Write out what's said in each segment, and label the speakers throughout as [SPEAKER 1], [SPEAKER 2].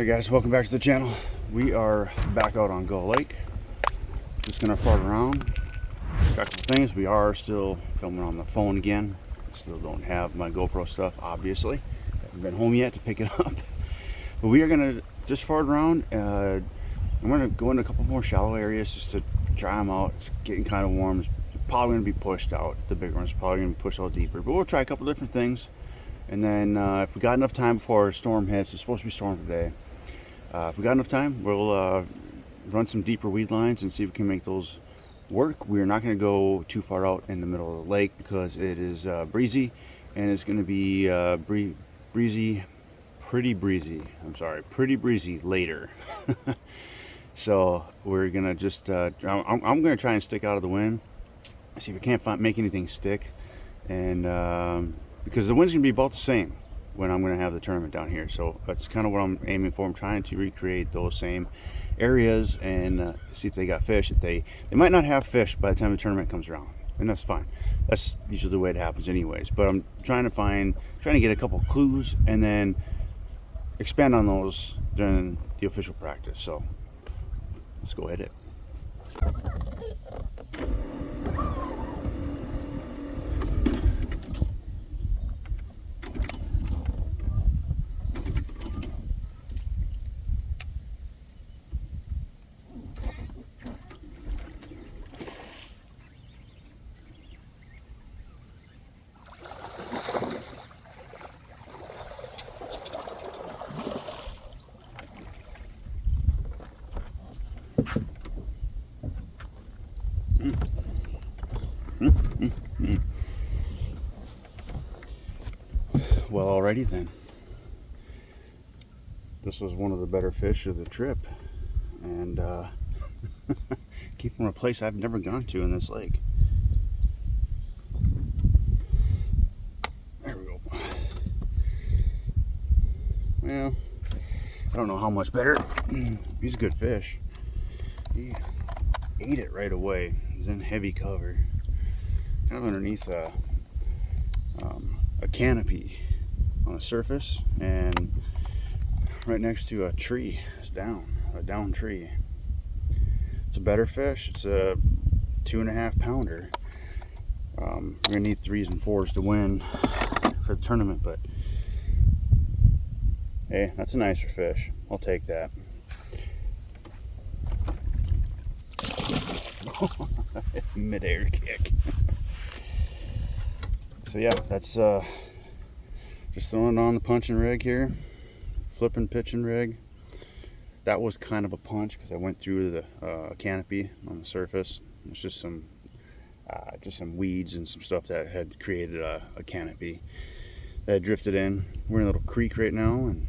[SPEAKER 1] Alright guys, welcome back to the channel. We are back out on Gull Lake. Just gonna fart around. Got a couple things. We are still filming on the phone again. Still don't have my GoPro stuff, obviously. Haven't been home yet to pick it up. But we are gonna just fart around. I'm gonna go into a couple more shallow areas just to try them out. It's getting kind of warm. It's probably gonna be pushed out. The bigger one's probably gonna be pushed out deeper. But we'll try a couple different things. And then if we got enough time before a storm hits, it's supposed to be storm today. If we got enough time, we'll run some deeper weed lines and see if we can make those work. We're not going to go too far out in the middle of the lake because it is breezy, and it's going to be pretty breezy later. So we're going to just, I'm going to try and stick out of the wind, see if we can't make anything stick, and because the wind's going to be about the same when I'm going to have the tournament down here. So that's kind of what I'm aiming for. I'm trying to recreate those same areas and see if they got fish. If they might not have fish by the time the tournament comes around, and that's fine. That's usually the way it happens anyways. But I'm trying to get a couple clues and then expand on those during the official practice. So let's go hit it. Well, alrighty then. This was one of the better fish of the trip, and came from a place I've never gone to in this lake. There we go. Well, I don't know how much better. He's a good fish. He ate it right away. He's in heavy cover, kind of underneath a canopy on the surface, and right next to a tree. It's a down tree. It's a better fish. It's a 2.5 pounder. We're gonna need 3s and 4s to win for the tournament, but hey, that's a nicer fish. I'll take that. Mid-air kick. So yeah, that's just throwing it on the punching rig here, flipping pitching rig. That was kind of a punch because I went through the canopy on the surface. It's just some weeds and some stuff that had created a canopy that had drifted in. We're in a little creek right now, and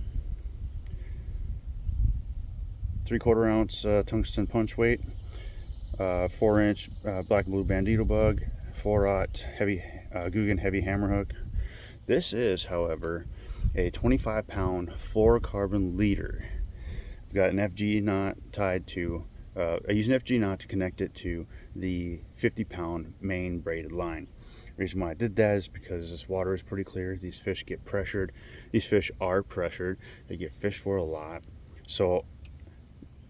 [SPEAKER 1] 3/4 ounce tungsten punch weight, 4-inch black and blue bandito bug, 4/0 heavy Guggen heavy hammer hook. This is, however, a 25-pound fluorocarbon leader. I've got an FG knot tied to, I use an FG knot to connect it to the 50-pound main braided line. The reason why I did that is because this water is pretty clear. These fish get pressured. These fish are pressured. They get fished for a lot. So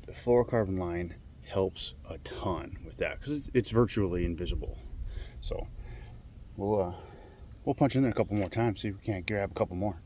[SPEAKER 1] the fluorocarbon line helps a ton with that because it's virtually invisible. So we'll punch in there a couple more times, see if we can't grab a couple more.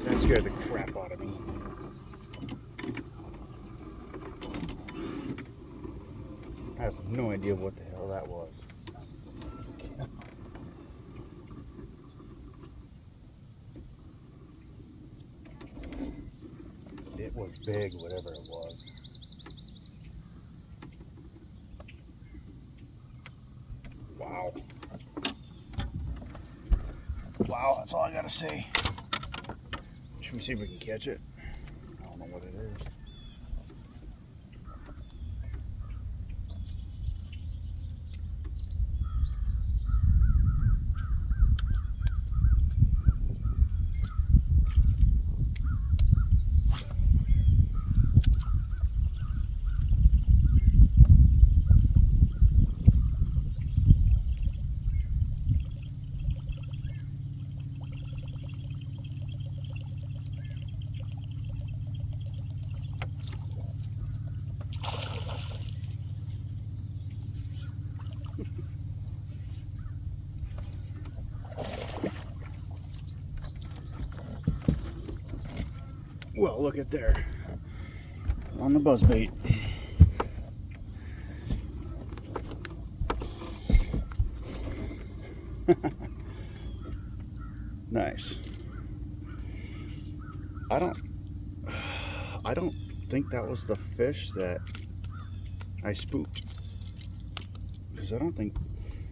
[SPEAKER 1] That scared the crap out of me. I have no idea what the hell that was. It was big, whatever it was. Wow. Wow, that's all I gotta say. Should we see if we can catch it? I don't know what it is. Well, look at there on the buzzbait. Nice. I don't think that was the fish that I spooked, because I don't think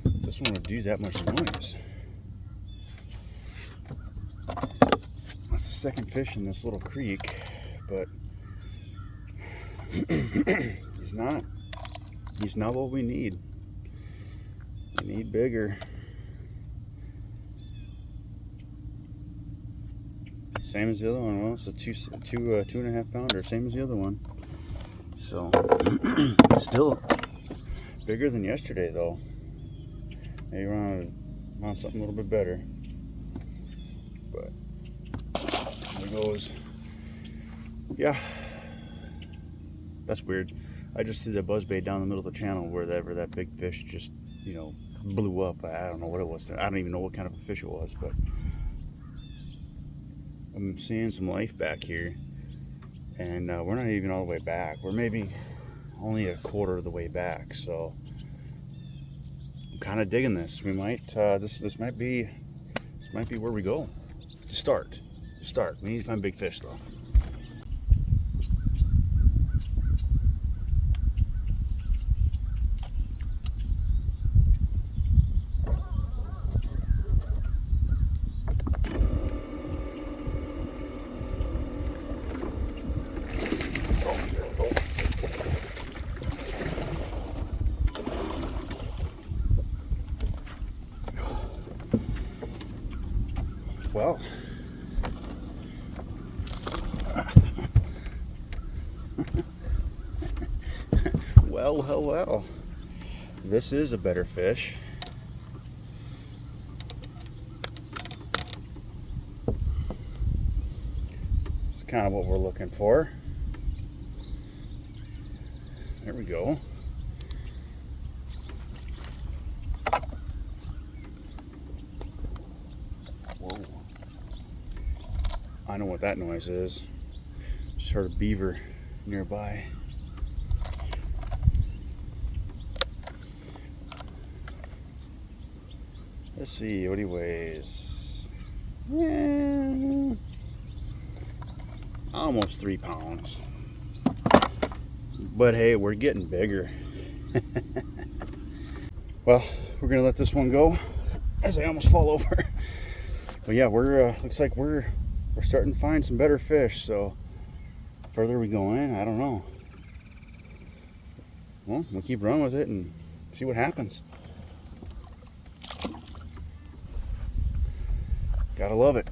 [SPEAKER 1] this one would do that much noise. That's the second fish in this little creek, but he's not what we need. We need bigger. Same as the other one. Well, it's a 2.5 pounder, same as the other one. So still bigger than yesterday, though. Maybe we're on something a little bit better. But there goes. Yeah, that's weird. I just threw that buzzbait down the middle of the channel wherever that big fish just, you know, blew up. I don't know what it was. I don't even know what kind of a fish it was, but I'm seeing some life back here, and we're not even all the way back. We're maybe only a quarter of the way back, so I'm kind of digging this. We might this might be where we go to start. We need to find big fish, though. Well, well, this is a better fish. It's kind of what we're looking for. There we go. Whoa. I know what that noise is. Just heard a beaver nearby. Let's see what he weighs. Almost 3 pounds. But hey, we're getting bigger. Well, we're gonna let this one go as I almost fall over. But yeah, we're looks like we're starting to find some better fish. So the further we go in, I don't know. Well, we'll keep running with it and see what happens. Gotta love it.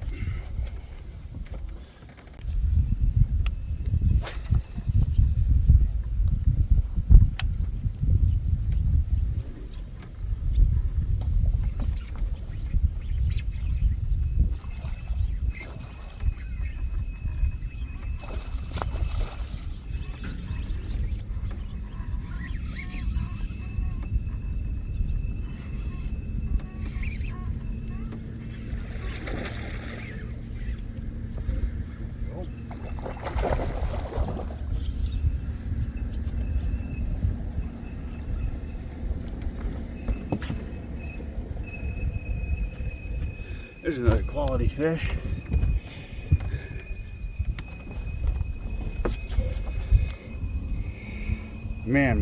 [SPEAKER 1] There's another quality fish. Man,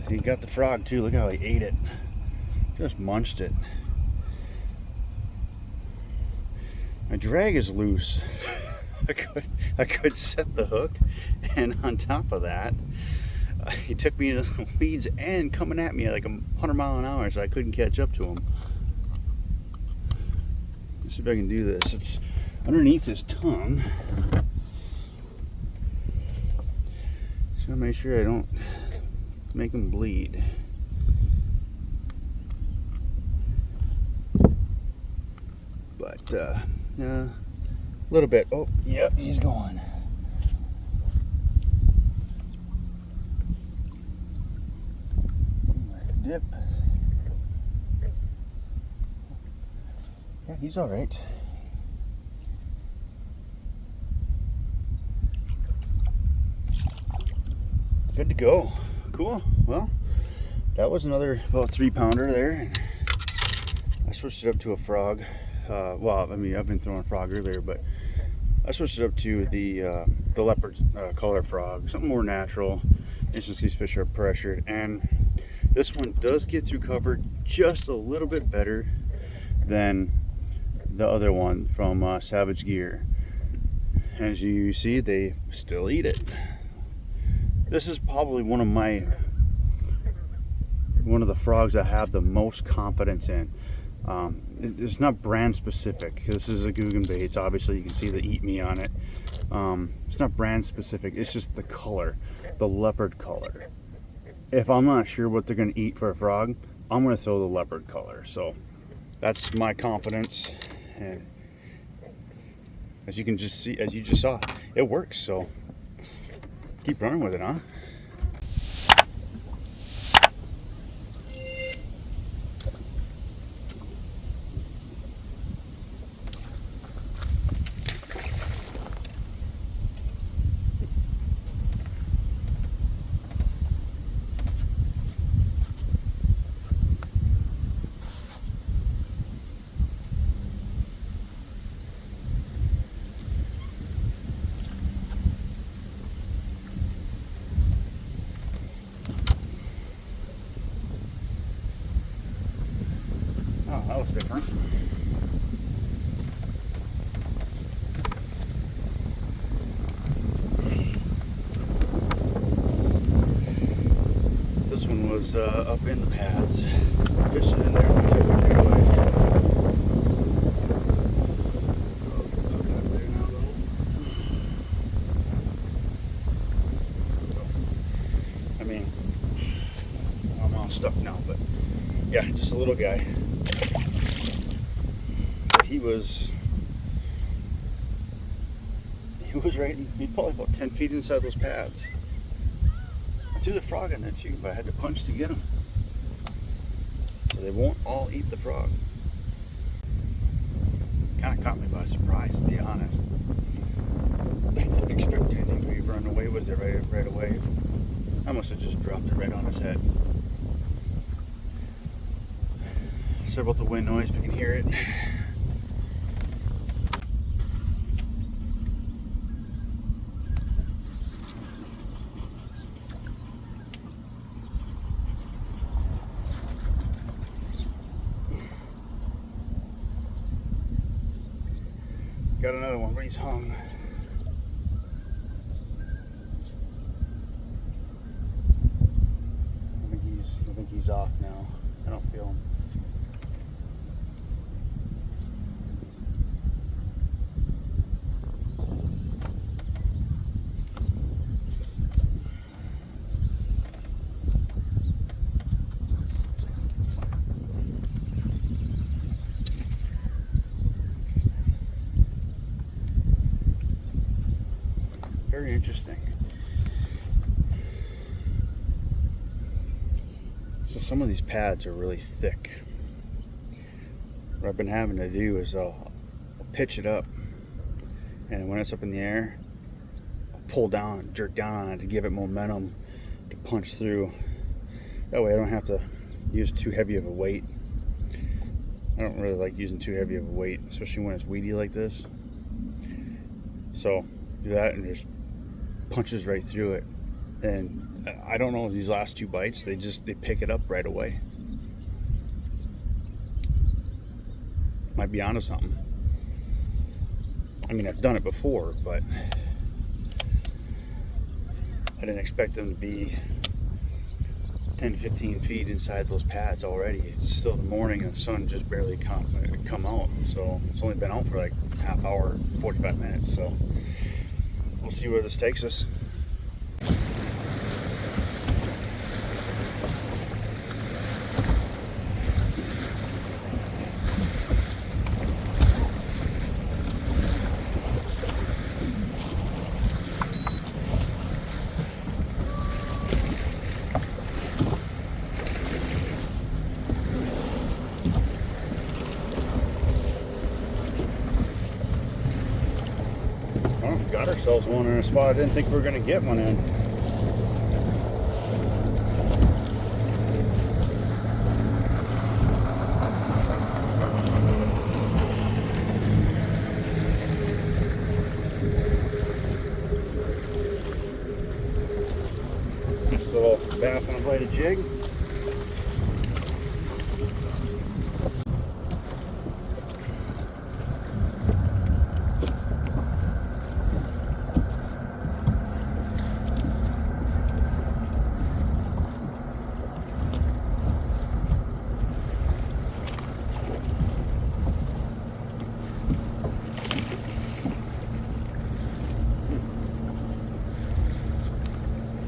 [SPEAKER 1] he got the frog too. Look how he ate it. Just munched it. My drag is loose. I could set the hook, and on top of that, he took me into the weeds and coming at me at like 100 miles an hour, so I couldn't catch up to him. Let's see if I can do this. It's underneath his tongue. So make sure I don't make him bleed. But a little bit. Oh, yep, he's going. Dip. Yeah, he's all right. Good to go. Cool. Well, that was another about 3-pounder there. I switched it up to a frog. Well, I mean, I've been throwing a frog earlier, but I switched it up to the leopard color frog, something more natural. Since these fish are pressured, and this one does get through cover just a little bit better than the other one from Savage Gear. As you see, they still eat it. This is probably one of the frogs I have the most confidence in. It's not brand specific. This is a Guggenbaits. Obviously, you can see the Eat Me on it. It's not brand specific. It's just the color, the leopard color. If I'm not sure what they're going to eat for a frog, I'm going to throw the leopard color. So that's my confidence. And as you can just see, as you just saw, it works. So keep running with it, huh? Oh, that was different. This one was up in the pads. Fished it in there and took it right away. Oh, got there now though. I mean, I'm all stuck now, but yeah, just a little guy. He was right, he's probably about 10 feet inside those pads. I threw the frog in there too, but I had to punch to get him. So they won't all eat the frog. Kind of caught me by surprise, to be honest. I didn't expect anything to be run away with it right away. I must have just dropped it right on his head. Sorry about the wind noise, if you can hear it. Got another one, but he's hung. I think he's off now. I don't feel him. Very interesting. So some of these pads are really thick. What I've been having to do is I'll pitch it up, and when it's up in the air, I'll pull down, jerk down on it to give it momentum to punch through. That way I don't have to use too heavy of a weight. I don't really like using too heavy of a weight, especially when it's weedy like this. So do that and just punches right through it. And I don't know, these last two bites, they pick it up right away. Might be onto something. I mean, I've done it before, but I didn't expect them to be 10 15 feet inside those pads already. It's still the morning and the sun just barely come out, so it's only been out for like half hour, 45 minutes. So we'll see where this takes us. ourselves one in a spot I didn't think we were going to get one in. Just a little bass on a bladed jig.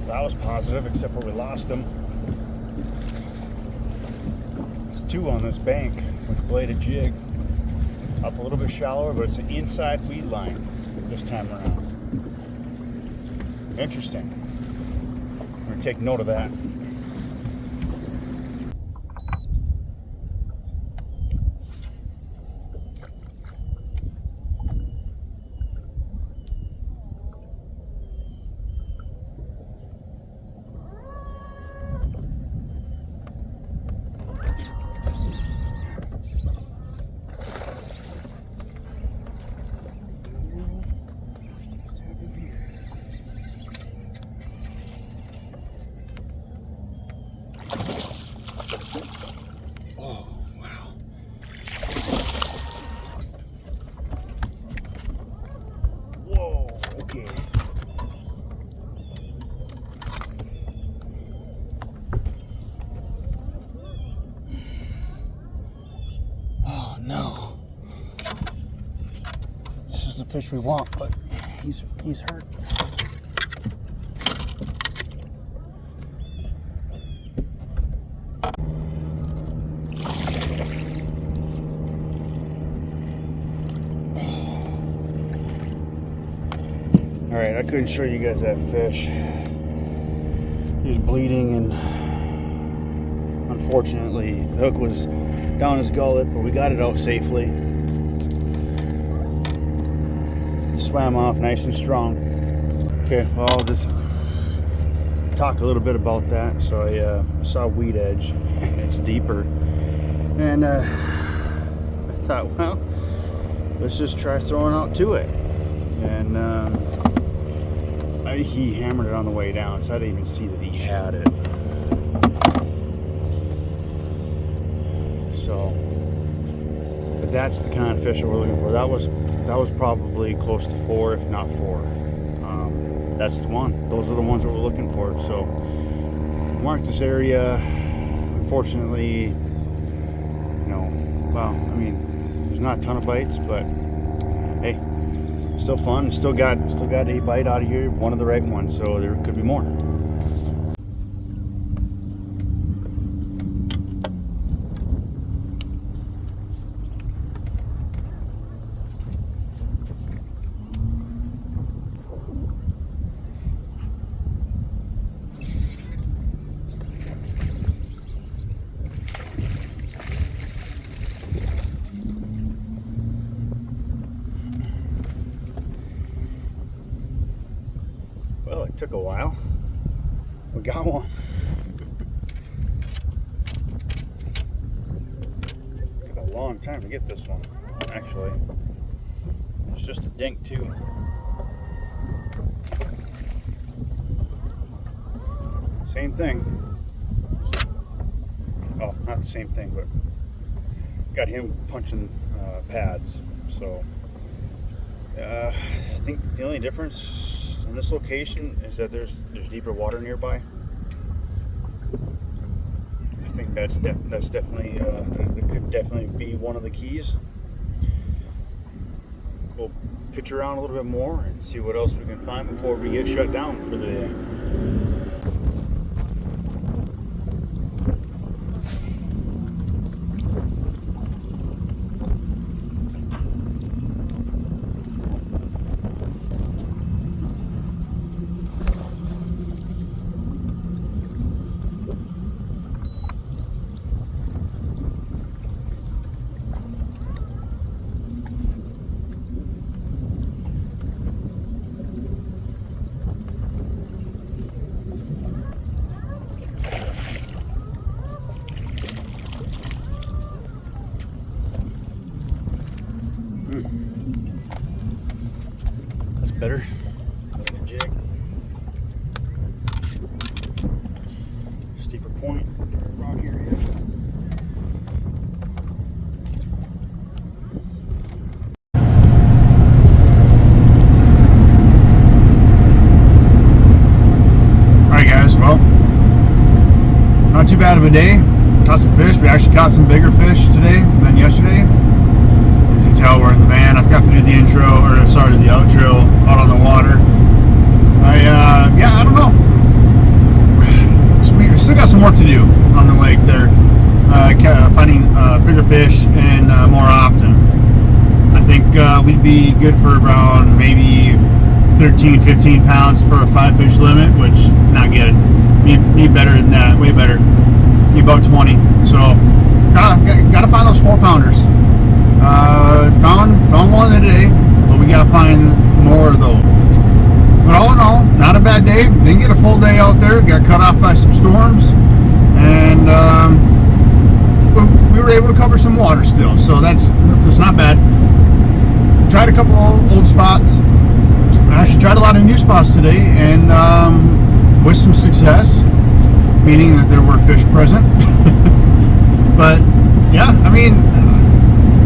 [SPEAKER 1] That was positive, except for we lost them. There's two on this bank with a bladed jig. Up a little bit shallower, but it's an inside weed line this time around. Interesting. I'm going to take note of that. Oh, wow. Whoa, okay. Oh, no. This is the fish we want, but he's hurt. Alright, I couldn't show you guys that fish. He was bleeding, and unfortunately the hook was down his gullet, but we got it out safely. He swam off nice and strong. Okay, well, I'll just talk a little bit about that. So I saw weed edge. It's deeper, and I thought, well, let's just try throwing out to it. And he hammered it on the way down, so I didn't even see that he had it. So, but that's the kind of fish that we're looking for. That was probably close to 4, if not 4. That's the one. Those are the ones that we're looking for. So, mark this area. Unfortunately, you know, well, I mean, there's not a ton of bites, but hey. Still fun. Still got a bite out of here. One of the right ones, so there could be more. Well, it took a while. We got one. Took a long time to get this one, actually. It's just a dink, too. Same thing. Oh, not the same thing, but got him punching pads. So, I think the only difference in this location is that there's deeper water nearby. I think that's definitely it could definitely be one of the keys. We'll pitch around a little bit more and see what else we can find before we get shut down for the day. better. Get a jig. Steeper point, rock area. Alright guys, well, not too bad of a day. Caught some fish. We actually caught some bigger fish today than yesterday. As you can tell, we're in the van. I forgot to do the intro, or sorry, the outro out on the water. Yeah, I don't know. We still got some work to do on the lake there. Finding bigger fish and more often. I think we'd be good for around maybe 13, 15 pounds for a 5-fish limit, which not good. Need better than that, way better. Need about 20. So gotta find those 4-pounders. Found one today, but we gotta find more of those. But all in all, not a bad day. Didn't get a full day out there. Got cut off by some storms, and we were able to cover some water still. So that's not bad. Tried a couple old spots. I actually tried a lot of new spots today, and with some success, meaning that there were fish present. But yeah, I mean,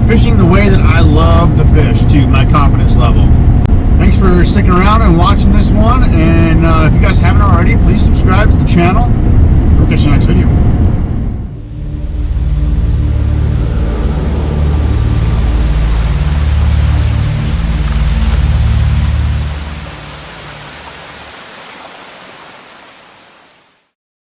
[SPEAKER 1] fishing the way that I love to fish, to my confidence level. Thanks for sticking around and watching this one, and if you guys haven't already,